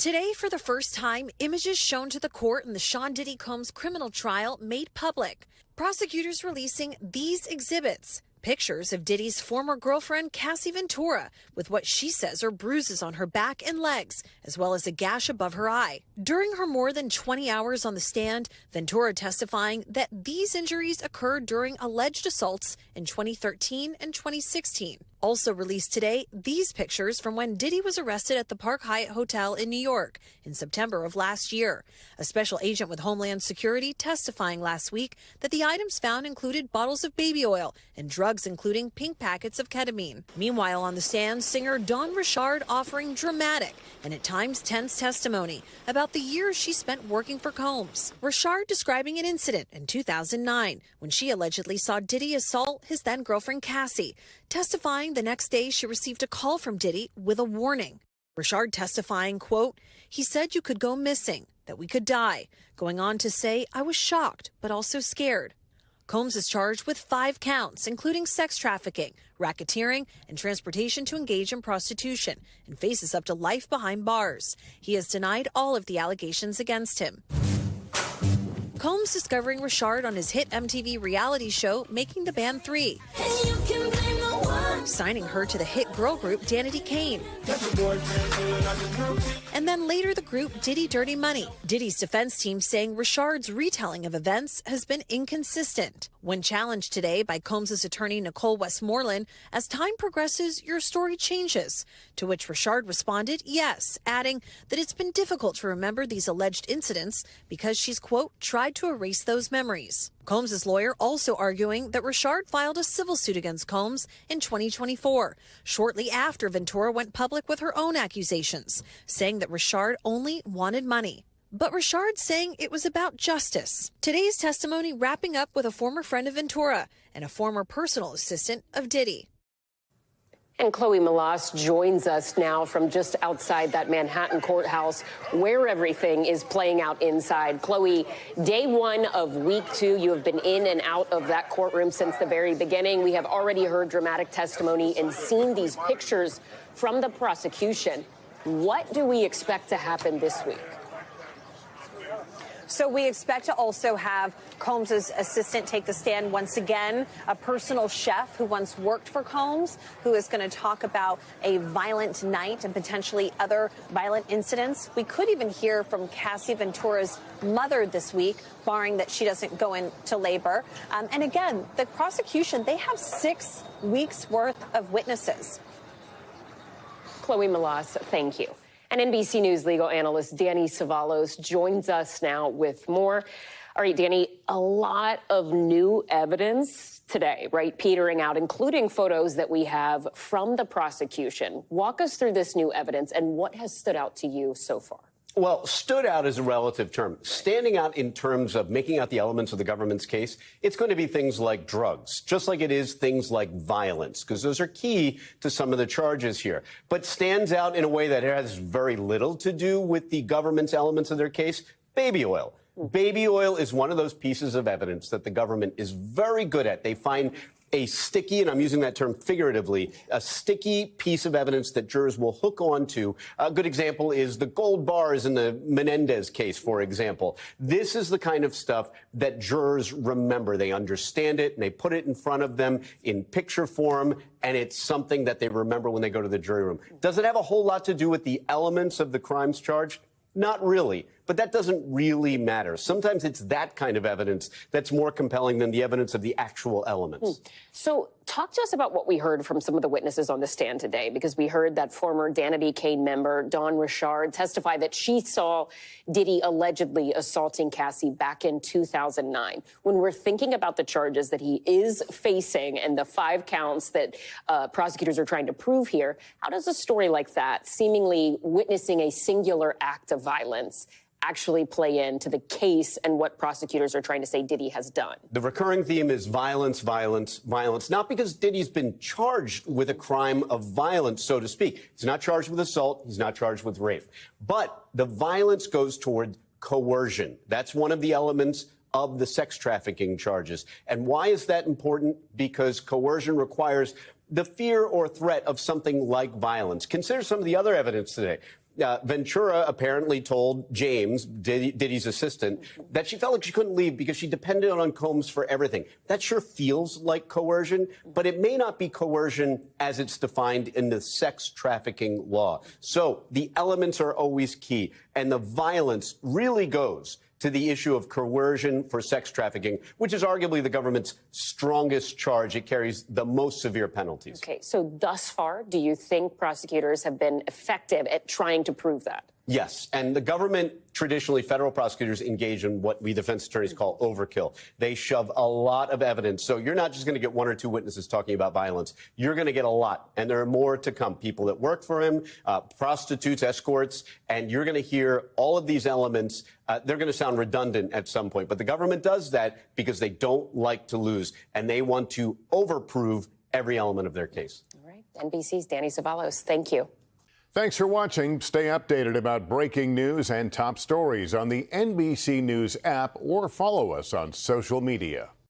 Today, for the first time, images shown to the court in the Sean Diddy Combs criminal trial made public. Prosecutors releasing these exhibits. Pictures of Diddy's former girlfriend, Cassie Ventura, with what she says are bruises on her back and legs, as well as a gash above her eye. During her more than 20 hours on the stand, Ventura testifying that these injuries occurred during alleged assaults in 2013 and 2016. Also released today, these pictures from when Diddy was arrested at the Park Hyatt Hotel in New York in September of last year. A special agent with Homeland Security testifying last week that the items found included bottles of baby oil and drugs including pink packets of ketamine. Meanwhile, on the stand, singer Dawn Richard offering dramatic and at times tense testimony about the years she spent working for Combs. Richard describing an incident in 2009 when she allegedly saw Diddy assault his then-girlfriend Cassie, testifying the next day she received a call from Diddy with a warning. Richard testifying, quote, "He said you could go missing, that we could die," going on to say, "I was shocked, but also scared." Combs is charged with 5 counts, including sex trafficking, racketeering, and transportation to engage in prostitution, and faces up to life behind bars. He has denied all of the allegations against him. Combs discovering Richard on his hit MTV reality show, Making the Band 3. Signing her to the hit girl group Danity Kane. And then later the group Diddy Dirty Money. Diddy's defense team saying Richard's retelling of events has been inconsistent. When challenged today by Combs' attorney Nicole Westmoreland, as time progresses, your story changes. To which Richard responded, yes, adding that it's been difficult to remember these alleged incidents because she's, quote, tried to erase those memories. Combs' lawyer also arguing that Richard filed a civil suit against Combs in 2024, shortly after Ventura went public with her own accusations, saying that Richard only wanted money. But Richard saying it was about justice. Today's testimony wrapping up with a former friend of Ventura and a former personal assistant of Diddy. And Chloe Malas joins us now from just outside that Manhattan courthouse where everything is playing out inside. Chloe, day 1 of week 2, you have been in and out of that courtroom since the very beginning. We have already heard dramatic testimony and seen these pictures from the prosecution. What do we expect to happen this week? So we expect to also have Combs' assistant take the stand once again, a personal chef who once worked for Combs, who is going to talk about a violent night and potentially other violent incidents. We could even hear from Cassie Ventura's mother this week, barring that she doesn't go into labor. And again, the prosecution, they have 6 weeks worth of witnesses. Chloe Malas, thank you. And NBC News legal analyst Danny Savalos joins us now with more. All right, Danny, a lot of new evidence today, right, petering out, including photos that we have from the prosecution. Walk us through this new evidence and what has stood out to you so far. Well, stood out is a relative term. Standing out in terms of making out the elements of the government's case, it's going to be things like drugs, just like it is things like violence, because those are key to some of the charges here. But stands out in a way that has very little to do with the government's elements of their case, baby oil. Baby oil is one of those pieces of evidence that the government is very good at. They find a sticky, and I'm using that term figuratively, a sticky piece of evidence that jurors will hook onto. A good example is the gold bars in the Menendez case, for example. This is the kind of stuff that jurors remember. They understand it, and they put it in front of them in picture form, and it's something that they remember when they go to the jury room. Does it have a whole lot to do with the elements of the crimes charged? Not really, but that doesn't really matter. Sometimes it's that kind of evidence that's more compelling than the evidence of the actual elements. So talk to us about what we heard from some of the witnesses on the stand today, because we heard that former Danity Kane member, Dawn Richard, testify that she saw Diddy allegedly assaulting Cassie back in 2009. When we're thinking about the charges that he is facing and the 5 counts that prosecutors are trying to prove here, how does a story like that, seemingly witnessing a singular act of violence, actually play into the case and what prosecutors are trying to say Diddy has done? The recurring theme is violence, violence, violence, not because Diddy's been charged with a crime of violence, so to speak. He's not charged with assault. He's not charged with rape. But the violence goes toward coercion. That's one of the elements of the sex trafficking charges. And why is that important? Because coercion requires the fear or threat of something like violence. Consider some of the other evidence today. Ventura apparently told James, Diddy's assistant, that she felt like she couldn't leave because she depended on Combs for everything. That sure feels like coercion, but it may not be coercion as it's defined in the sex trafficking law. So the elements are always key, and the violence really goes to the issue of coercion for sex trafficking, which is arguably the government's strongest charge. It carries the most severe penalties. Okay, so thus far, do you think prosecutors have been effective at trying to prove that? Yes, and the government, traditionally, federal prosecutors engage in what we defense attorneys call overkill. They shove a lot of evidence. So you're not just going to get one or two witnesses talking about violence. You're going to get a lot, and there are more to come. People that work for him, prostitutes, escorts, and you're going to hear all of these elements. They're going to sound redundant at some point, but the government does that because they don't like to lose, and they want to overprove every element of their case. All right, NBC's Danny Zavalos, thank you. Thanks for watching. Stay updated about breaking news and top stories on the NBC News app or follow us on social media.